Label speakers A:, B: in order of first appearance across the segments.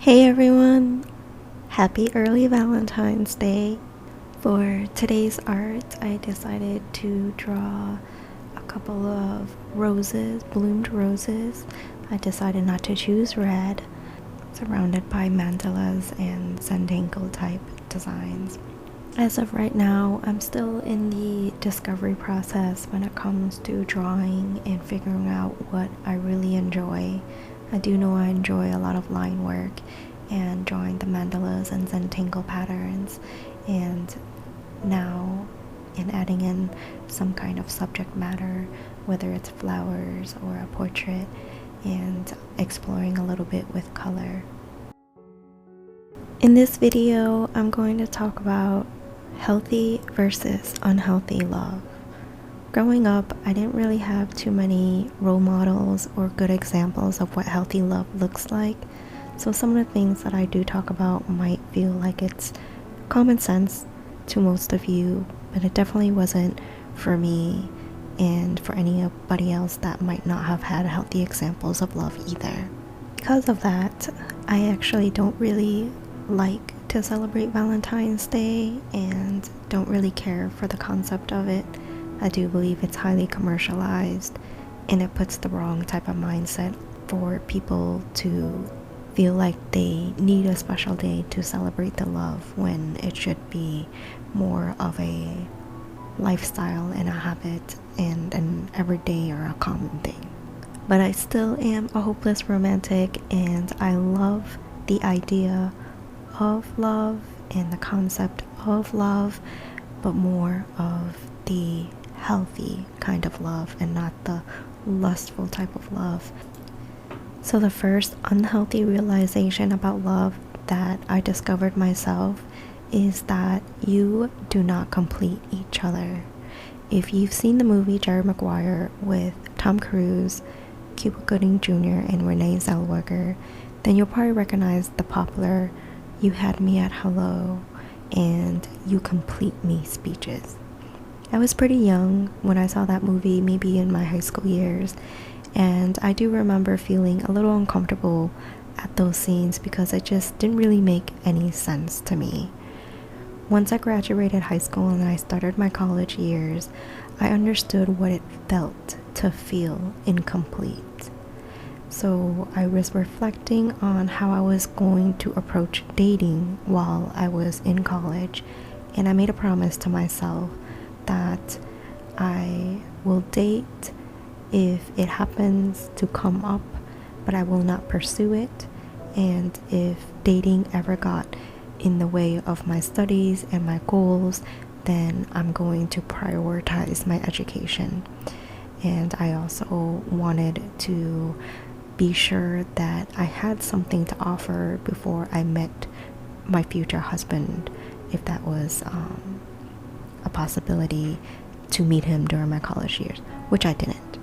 A: Hey everyone! Happy early Valentine's Day! For today's art, I decided to draw a couple of roses, bloomed roses. I decided not to choose red, surrounded by mandalas and Zentangle type designs. As of right now, I'm still in the discovery process when it comes to drawing and figuring out what I really enjoy. I do know I enjoy a lot of line work and drawing the mandalas and Zentangle patterns, and now in adding in some kind of subject matter, whether it's flowers or a portrait, and exploring a little bit with color. In this video, I'm going to talk about healthy versus unhealthy love. Growing up, I didn't really have too many role models or good examples of what healthy love looks like, so some of the things that I do talk about might feel like it's common sense to most of you, but it definitely wasn't for me and for anybody else that might not have had healthy examples of love either. Because of that, I actually don't really like to celebrate Valentine's Day and don't really care for the concept of it. I do believe it's highly commercialized and it puts the wrong type of mindset for people to feel like they need a special day to celebrate the love when it should be more of a lifestyle and a habit and an everyday or a common thing. But I still am a hopeless romantic, and I love the idea of love and the concept of love, but more of the healthy kind of love and not the lustful type of love. So the first unhealthy realization about love that I discovered myself is that you do not complete each other. If you've seen the movie Jerry Maguire with Tom Cruise, Cuba Gooding Jr., and Renee Zellweger, then you'll probably recognize the popular "you had me at hello" and "you complete me" speeches. I was pretty young when I saw that movie, maybe in my high school years, and I do remember feeling a little uncomfortable at those scenes because it just didn't really make any sense to me. Once I graduated high school and I started my college years, I understood what it felt to feel incomplete. So I was reflecting on how I was going to approach dating while I was in college, and I made a promise to myself that I will date if it happens to come up, but I will not pursue it, and if dating ever got in the way of my studies and my goals, then I'm going to prioritize my education. And I also wanted to be sure that I had something to offer before I met my future husband, if that was a possibility to meet him during my college years, which I didn't.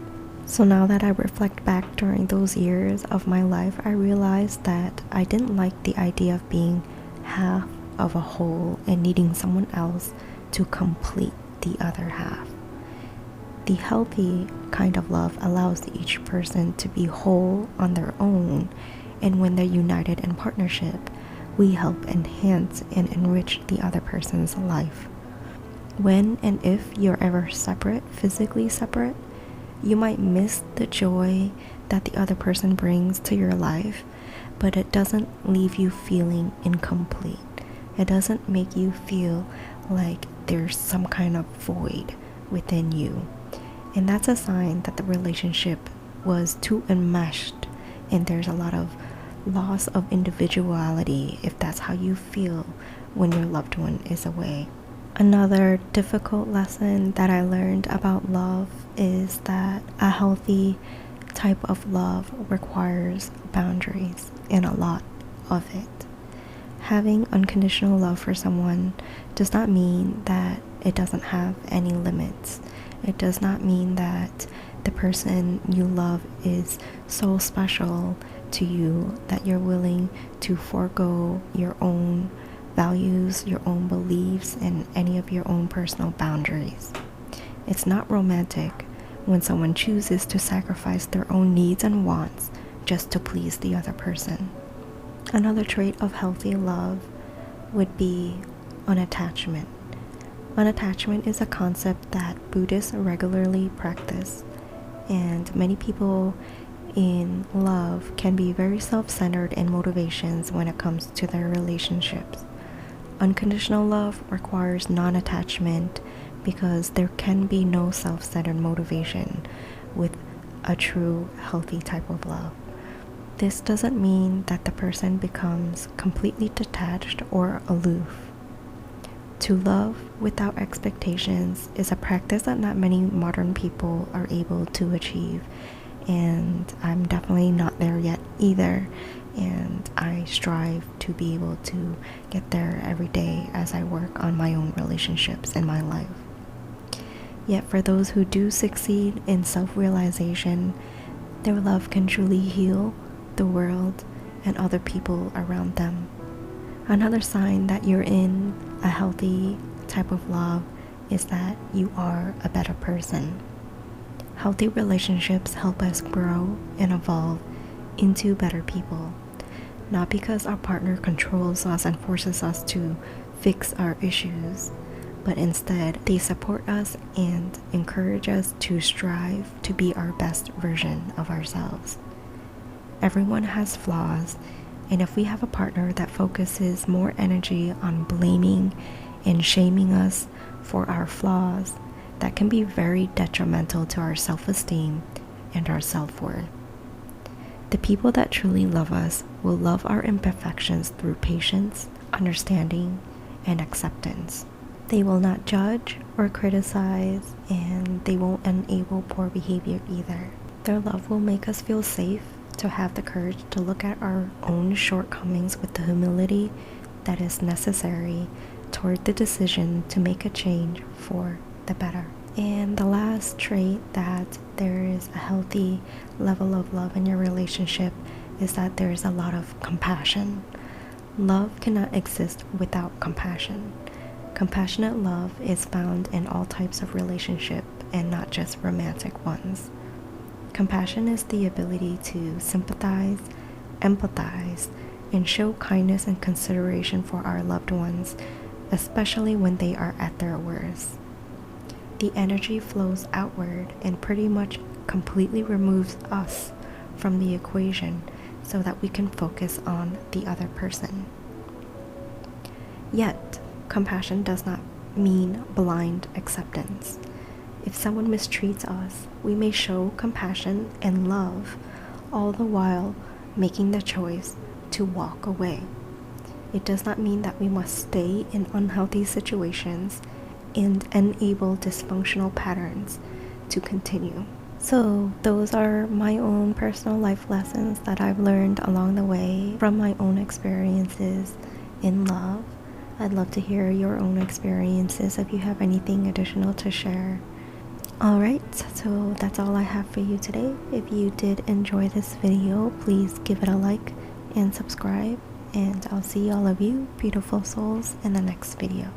A: So now that I reflect back during those years of my life, I realized that I didn't like the idea of being half of a whole and needing someone else to complete the other half. The healthy kind of love allows each person to be whole on their own, and when they're united in partnership, we help enhance and enrich the other person's life. When and if you're ever separate, physically separate, you might miss the joy that the other person brings to your life, but it doesn't leave you feeling incomplete. It doesn't make you feel like there's some kind of void within you. And that's a sign that the relationship was too enmeshed and there's a lot of loss of individuality if that's how you feel when your loved one is away. Another difficult lesson that I learned about love is that a healthy type of love requires boundaries, and a lot of it. Having unconditional love for someone does not mean that it doesn't have any limits. It does not mean that the person you love is so special to you that you're willing to forego your own values, your own beliefs, and any of your own personal boundaries. It's not romantic when someone chooses to sacrifice their own needs and wants just to please the other person. Another trait of healthy love would be unattachment. Unattachment is a concept that Buddhists regularly practice, and many people in love can be very self-centered in motivations when it comes to their relationships. Unconditional love requires non-attachment because there can be no self-centered motivation with a true healthy type of love. This doesn't mean that the person becomes completely detached or aloof. To love without expectations is a practice that not many modern people are able to achieve, and I'm definitely not there yet either, and I strive to be able to get there every day as I work on my own relationships in my life. Yet for those who do succeed in self-realization, their love can truly heal the world and other people around them. Another sign that you're in a healthy type of love is that you are a better person. Healthy relationships help us grow and evolve into better people, not because our partner controls us and forces us to fix our issues, but instead they support us and encourage us to strive to be our best version of ourselves. Everyone has flaws, and if we have a partner that focuses more energy on blaming and shaming us for our flaws, that can be very detrimental to our self-esteem and our self-worth. The people that truly love us will love our imperfections through patience, understanding, and acceptance. They will not judge or criticize, and they won't enable poor behavior either. Their love will make us feel safe to have the courage to look at our own shortcomings with the humility that is necessary toward the decision to make a change for the better. And the last trait that there is a healthy level of love in your relationship is that there is a lot of compassion. Love cannot exist without compassion. Compassionate love is found in all types of relationship and not just romantic ones. Compassion is the ability to sympathize, empathize, and show kindness and consideration for our loved ones, especially when they are at their worst. The energy flows outward and pretty much completely removes us from the equation so that we can focus on the other person. Yet, compassion does not mean blind acceptance. If someone mistreats us, we may show compassion and love, all the while making the choice to walk away. It does not mean that we must stay in unhealthy situations and enable dysfunctional patterns to continue. So those are my own personal life lessons that I've learned along the way from my own experiences in love. I'd love to hear your own experiences if you have anything additional to share. Alright, so that's all I have for you today. If you did enjoy this video, please give it a like and subscribe, and I'll see all of you beautiful souls in the next video.